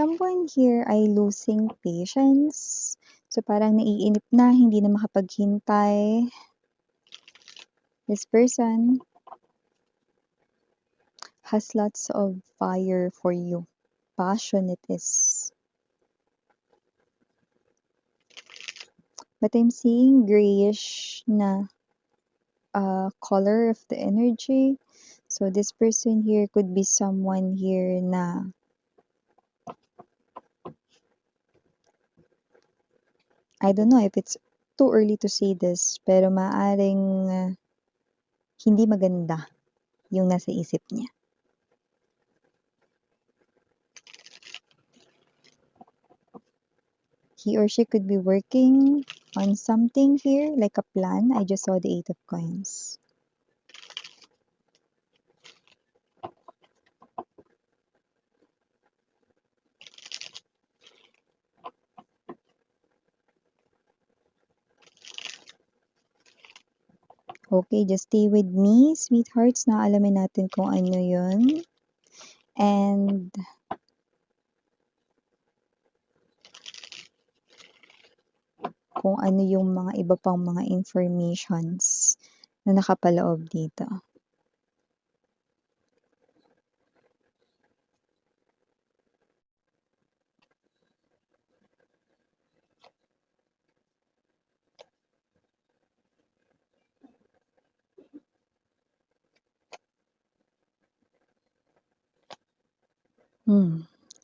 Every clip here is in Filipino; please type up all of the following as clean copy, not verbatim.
someone here ay losing patience. So, parang naiinip na, hindi na makapaghintay. This person has lots of fire for you. Passionate is. But I'm seeing grayish na color of the energy. So, this person here could be someone here na I don't know if it's too early to say this, pero maaring hindi maganda yung nasa isip niya. He or she could be working on something here, like a plan. I just saw the 8 of coins. Okay, just stay with me, sweethearts, na alamin natin kung ano yun. And kung ano yung mga iba pang mga informations na nakapaloob dito.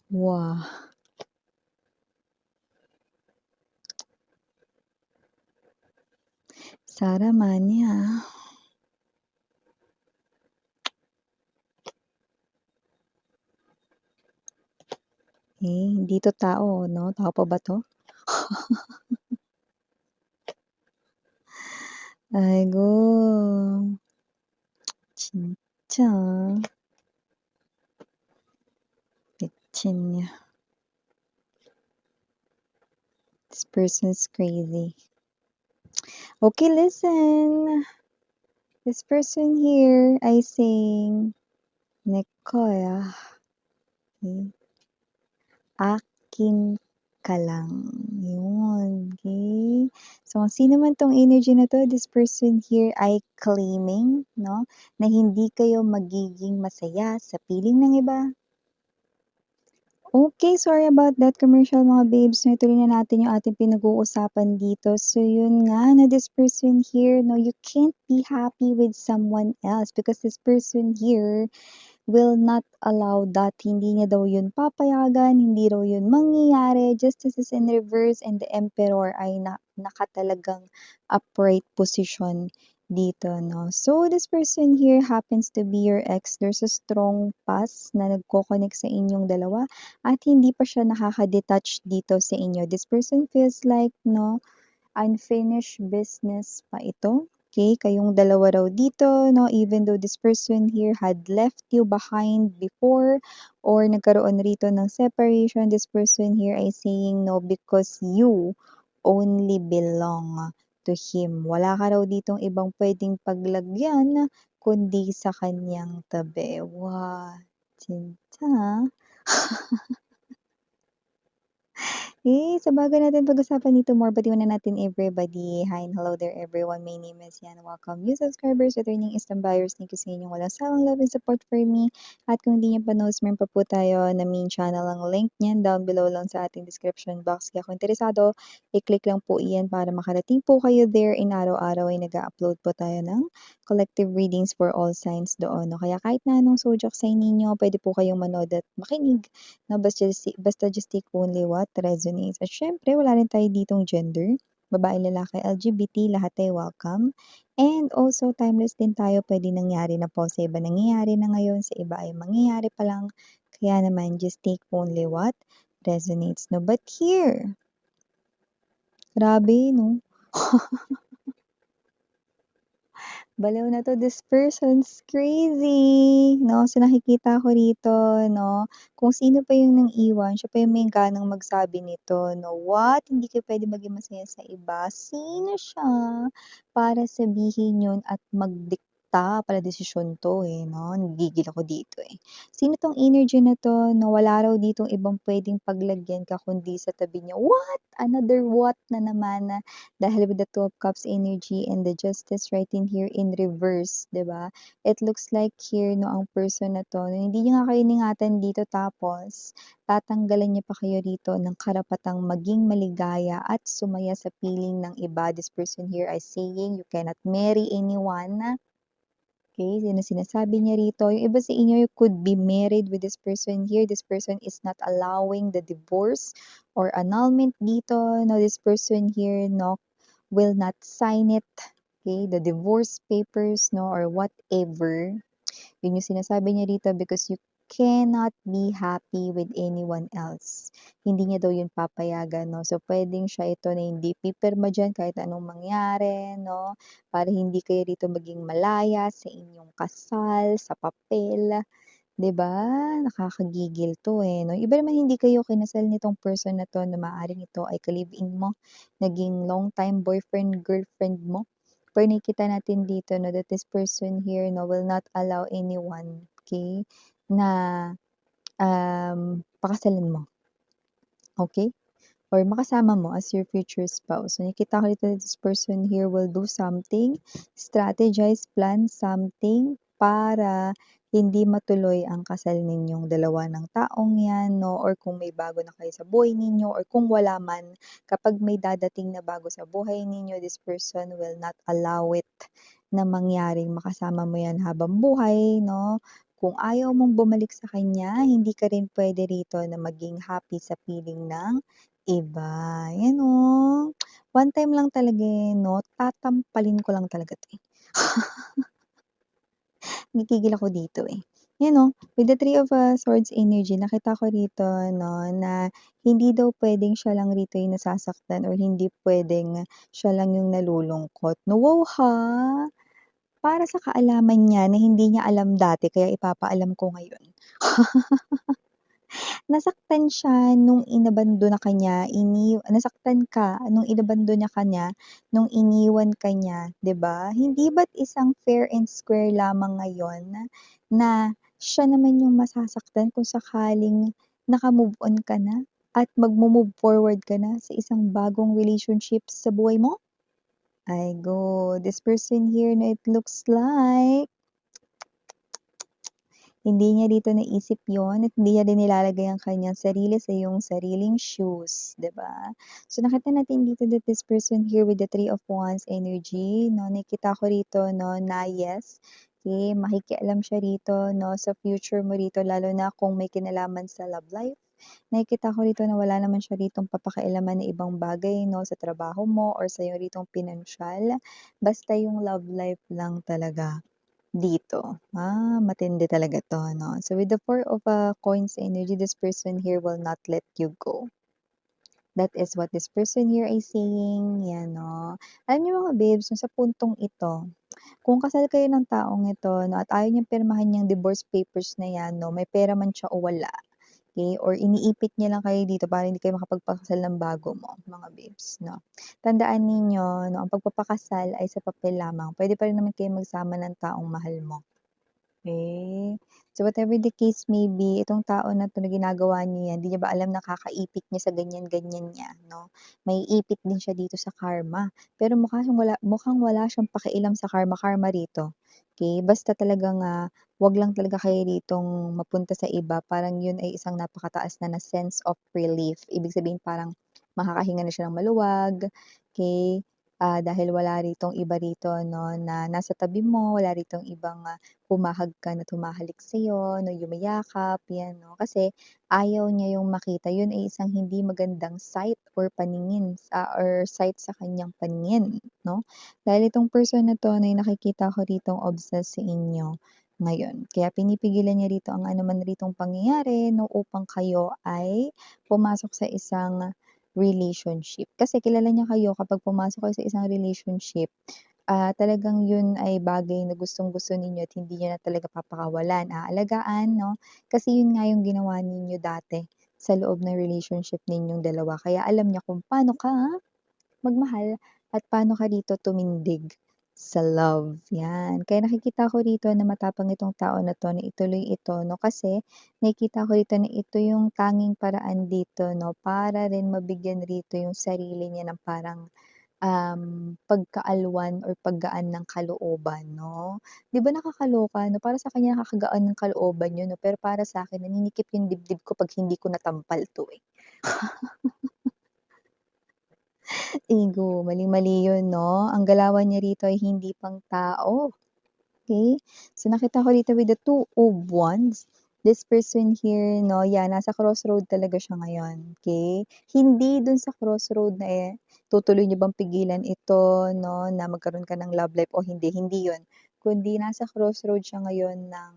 Wow. Sara Mania. Hindi to tao, no? Tao pa ba to? Aigo. 진짜. 미친냐. This person's crazy. Okay, listen. This person here ay saying, Nekoya. Okay. Akin ka lang. Yun. Okay. So, kung sino man tong energy na to, this person here ay claiming, no, na hindi kayo magiging masaya sa piling ng iba. Okay, sorry about that commercial mga babes. No, ituloy na natin yung ating pinag-uusapan dito. So, yun nga, na this person here, no, you can't be happy with someone else because this person here will not allow that. Hindi niya daw yun papayagan, hindi daw yun mangyayari. Justice is in reverse and the emperor ay nakatalagang upright position dito, no? So, this person here happens to be your ex. There's a strong past na nagko-connect sa inyong dalawa at hindi pa siya nakaka-detach dito sa inyo. This person feels like, no, unfinished business pa ito. Okay, kayong dalawa raw dito, no, even though this person here had left you behind before or nagkaroon rito ng separation, this person here ay saying no because you only belong to him. Wala ka raw ditong ibang pwedeng paglagyan kundi sa kanyang tabi. Wow, 진짜. Sa bagay natin pag-usapan dito more, bati muna natin everybody. Hi and hello there everyone. My name is Yan. Welcome new subscribers, returning instant buyers. Thank you sa inyong walang sawang love and support for me. At kung hindi niyo pa knows, meron pa po tayo na main channel. Ang link niyan down below lang sa ating description box. Kaya kung interesado, i-click lang po iyan para makarating po kayo there. In araw-araw ay nag-upload po tayo ng collective readings for all signs doon. No? Kaya kahit na anong zodiac sign ninyo, pwede po kayong manood at makinig. No, basta just take only what resonates. At syempre, wala rin tayo ditong gender. Babae, lalaki, LGBT, lahat ay welcome. And also, timeless din tayo. Pwede nangyari na po sa iba nangyayari na ngayon, sa iba ay mangyayari pa lang. Kaya naman, just take only what resonates. No? But here, grabe, no? Baliw na 'to, this person's crazy, 'no? So, nakikita ko rito, 'no, kung sino pa yung nang-iwan, siya pa yung may ganang magsabi nito, 'no, "What? Hindi kayo puwedeng maging masaya sa iba?" Sino siya para sabihin yun at pala desisyon 'to, eh, 'no, nagigil ako dito, eh. Sino 'tong energy na 'to na wala raw ditong ibang puwedeng paglagyan ka kundi sa tabi niya. What? Another what na naman na dahil with the Two of Cups energy and the Justice right in here in reverse, 'di ba? It looks like here 'no, ang person na 'to, no, hindi niya nga kayo iningatan dito tapos tatanggalan niya pa kayo rito ng karapatang maging maligaya at sumaya sa piling ng iba. This person here is saying you cannot marry anyone. Okay, yun ang sinasabi niya rito. Yung iba sa inyo, you could be married with this person here. This person is not allowing the divorce or annulment dito. No, this person here, no, will not sign it. Okay, the divorce papers, no, or whatever. Yun yung sinasabi niya dito because you cannot be happy with anyone else. Hindi niya daw yun papayagan, no? So, pwedeng siya ito na hindi pipirma dyan kahit anong mangyari, no? Para hindi kayo dito maging malaya sa inyong kasal, sa papel. 'Di ba? Nakakagigil 'to, eh, 'no? Iba naman hindi kayo kinasal nitong person na 'to na maaaring ito ay ka-live-in mo, naging long time boyfriend, girlfriend mo. Pero nakikita natin dito 'no, that this person here 'no, will not allow anyone, okay, na, pakasalan mo, okay? Or makasama mo as your future spouse. So, nakikita ko dito that this person here will do something, strategize, plan something para hindi matuloy ang kasal ninyong dalawa ng taong yan, no? Or kung may bago na kayo sa buhay ninyo, or kung wala man, kapag may dadating na bago sa buhay ninyo, this person will not allow it na mangyaring makasama mo yan habang buhay, no? Kung ayaw mong bumalik sa kanya, hindi ka rin pwede rito na maging happy sa piling ng iba. Yan oh. One time lang talaga, eh, 'no, tatampalin ko lang talaga 'to, eh. Nagigigil ako dito, eh. Yan oh, with the Three of, Swords energy nakita ko rito 'no, na hindi daw puwedeng siya lang rito yung nasasaktan or hindi puwedeng siya lang yung nalulungkot 'no. Wow, ha! Para sa kaalaman niya na hindi niya alam dati kaya ipapaalam ko ngayon. Nasaktan siya nung inabandona ka niya, nasaktan ka nung inabandona ka niya, nung iniwan ka niya, 'di ba? Hindi ba't isang fair and square lamang ngayon na siya naman yung masasaktan kung sakaling naka-move on ka na at magmo-move forward ka na sa isang bagong relationship sa buhay mo? Ay go, this person here na it looks like hindi niya dito naisip yon at hindi niya din nilalagay ang kanyang sarili sa iyong sariling shoes, 'di ba? So, nakita natin dito that this person here with the Three of Wands energy 'no, nakikita ko rito 'no, na yes, okay, makikialam siya rito 'no, sa future mo rito lalo na kung may kinalaman sa love life. Nakikita ko rito na wala naman siya ritong papakialaman na ibang bagay 'no, sa trabaho mo or sa iyong ritong pinansiyal, basta yung love life lang talaga. Dito. Matindi talaga 'to 'no. So with the Four of, Coins energy, this person here will not let you go. That is what this person here is saying, 'yan 'no. Alam niyo mga babes 'no, sa puntong ito, kung kasal kayo ng taong ito 'no, at ayaw niyang pirmahan yang divorce papers na 'yan 'no, may pera man siya o wala, okey, or iniipit niya lang kayo dito para hindi kayo makapagpakasal ng bago mo, mga babes 'no. Tandaan ninyo 'no, ang pagpapakasal ay sa papel lamang, puwede pa rin naman kayong magsama ng taong mahal mo. Okay. So, whatever the case may be, itong tao na 'to na ginagawa niya 'yan, 'di niya ba alam na kakaipit niya sa ganyan-ganyan niya 'no? Maiipit din siya dito sa karma. Pero mukhang wala siyang pakialam sa karma-karma rito, okay. Basta talagang, 'wag lang talaga kayo ditong mapunta sa iba, parang 'yun ay isang napakataas na sense of relief. Ibig sabihin parang makakahinga na siya ng maluwag, okay. Dahil wala ritong iba rito 'no, na nasa tabi mo, wala ritong ibang, humahag ka na humahalik sa'yo 'no, yumayakap, 'yan 'no. Kasi ayaw niya yung makita, yun ay isang hindi magandang sight or paningin or sight sa kanyang paningin 'no. Dahil itong person na 'to na yung nakikita ko ritong obsessed sa inyo ngayon. Kaya pinipigilan niya rito ang anuman ritong pangyayari 'no, upang kayo ay pumasok sa isang relationship. Kasi kilala niya kayo kapag pumasok kayo sa isang relationship, talagang yun ay bagay na gustong-gusto ninyo at hindi niyo na talaga papakawalan, aalagaan 'no. Kasi yun nga yung ginawa ninyo dati sa loob ng relationship ninyong dalawa. Kaya alam niya kung paano ka magmahal at paano ka dito tumindig sa love, 'yan. Kaya nakikita ko rito na matapang itong tao na 'to na ituloy ito 'no, kasi nakikita ko rito na ito yung tanging paraan dito 'no, para rin mabigyan rito yung sarili niya ng parang, pagkaalwan or paggaan ng kalooban 'no. 'Di ba nakakaloka 'no, para sa kanya nakakagaan ng kalooban yun 'no, pero para sa'kin naninikip yung dibdib ko 'pag hindi ko natampal 'to, eh. Ego, mali-mali yun 'no, ang galawan niya rito ay hindi pangtao. Okay, so nakita ko dito with the Two of Wands, this person here 'no, yeah, nasa crossroad talaga siya ngayon, okay. Hindi dun sa crossroad na, tutuloy niyo bang pigilan ito 'no, na magkaroon ka ng love life o hindi, hindi yun. Kundi nasa crossroad siya ngayon ng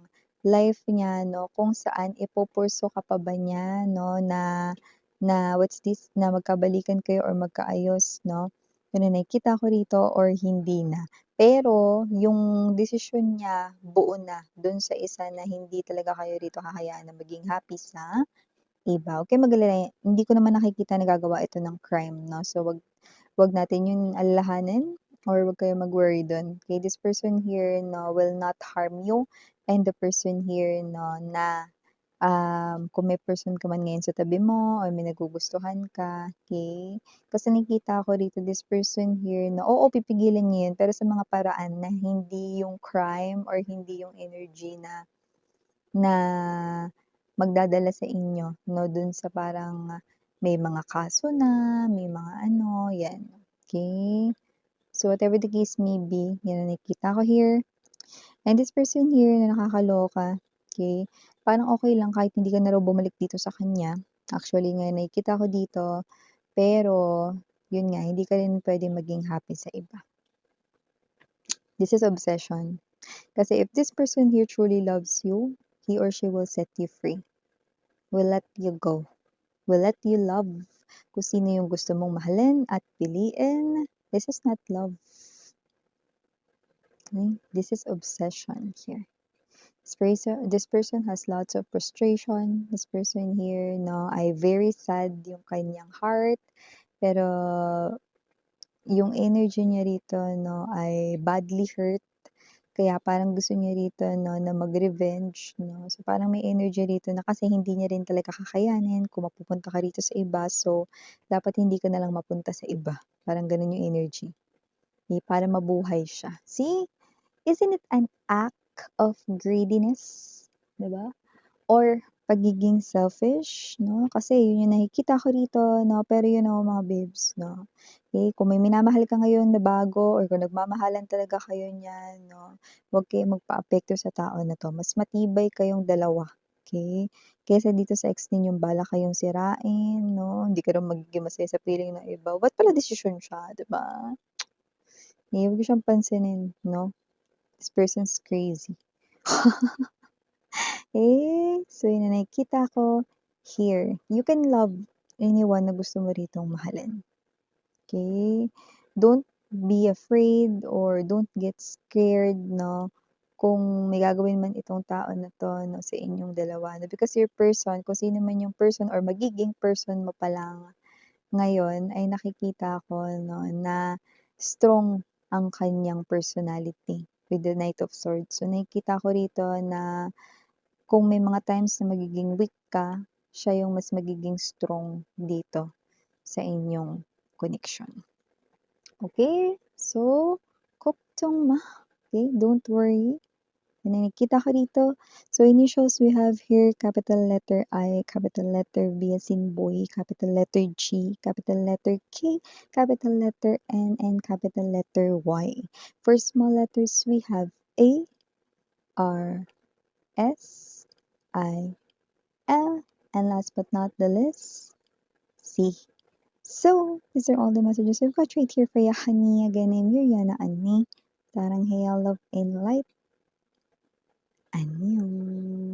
life niya 'no, kung saan ipo-pursue ka pa ba niya 'no, na na what's this, na magkabalikan kayo or magkaayos 'no, yun ang nakikita ko rito or hindi na. Pero yung desisyon niya buo na dun sa isa na hindi talaga kayo rito hahayaan na maging happy sa iba. Huwag kayong mag-alala, hindi ko naman nakikita na gagawa ito ng crime 'no, so wag wag natin yun alalahanin or wag kayong mag-worry dun. Okay, this person here 'no will not harm you and the person here 'no na, kung may person ka man ngayon sa tabi mo or may nagugustuhan ka, okay. Kasi nakikita ko rito this person here na, oo, pipigilan niya yun pero sa mga paraan na hindi yung crime or hindi yung energy na na magdadala sa inyo 'no, dun sa parang may mga kaso na, may mga ano, 'yan, okay. So, whatever the case may be, 'yan ang nakikita ko here. And this person here na nakakaloka, okay, parang okey lang kahit hindi ka na raw bumalik dito sa kanya. Actually nga nakikita ko dito, pero yun nga, hindi ka rin puwedeng maging happy sa iba. This is obsession. Kasi if this person here truly loves you, he or she will set you free, will let you go, will let you love kung sino yung gusto mong mahalin at piliin. This is not love, okay? This is obsession here. This person has lots of frustration. This person here, no, ay very sad yung kanyang heart, pero yung energy niya rito, no, ay badly hurt. Kaya parang gusto niya rito 'no, na mag-revenge 'no. So, parang may energy rito na kasi hindi niya rin talaga kakayanin kung mapupunta ka rito sa iba, so dapat hindi ka na lang mapunta sa iba. Parang gano'n yung energy, para mabuhay siya. See, isn't it an act of greediness, 'di ba? Or pagiging selfish 'no, kasi yun yung nakikita ko rito 'no, pero you know mga babes 'no, eh, kung may minamahal ka ngayon na bago or kung nagmamahalan talaga kayo niyan 'no, huwag kayong magpaapekto sa tao na 'to, mas matibay kayong dalawa, okey? Kaysa dito sa ex ninyong balak kayong sirain 'no, hindi ka raw magiging masaya sa piling ng iba, ba't pala desisyon siya, 'di ba? Eh, huwag niyo siyang pansinin 'no, this person's crazy. So yun na nakikita ko here. You can love anyone na gusto mo ritong mahalin, okay. Don't be afraid or don't get scared 'no, kung may gagawin man itong tao na 'to 'no, sa inyong dalawa 'no, because your person, kung sino man yung person or magiging person mo pa lang ngayon ay nakikita ko 'no, na strong ang kanyang personality with the Knight of Swords. So nakikita ko rito na kung may mga times na magiging weak ka, siya yung mas magiging strong dito sa inyong connection. Okay? So, koptong ma. Okay? Don't worry. Yan ang nakikita ko dito. So, initials we have here, capital letter I, capital letter B as in boy, capital letter G, capital letter K, capital letter N, and capital letter Y. For small letters, we have A, R, S, I, L, and last but not the least, C. So, these are all the messages I've got right here for you, honey. Again, I'm Yuriana Annie. Tarang Hey, love and light. Annyeong.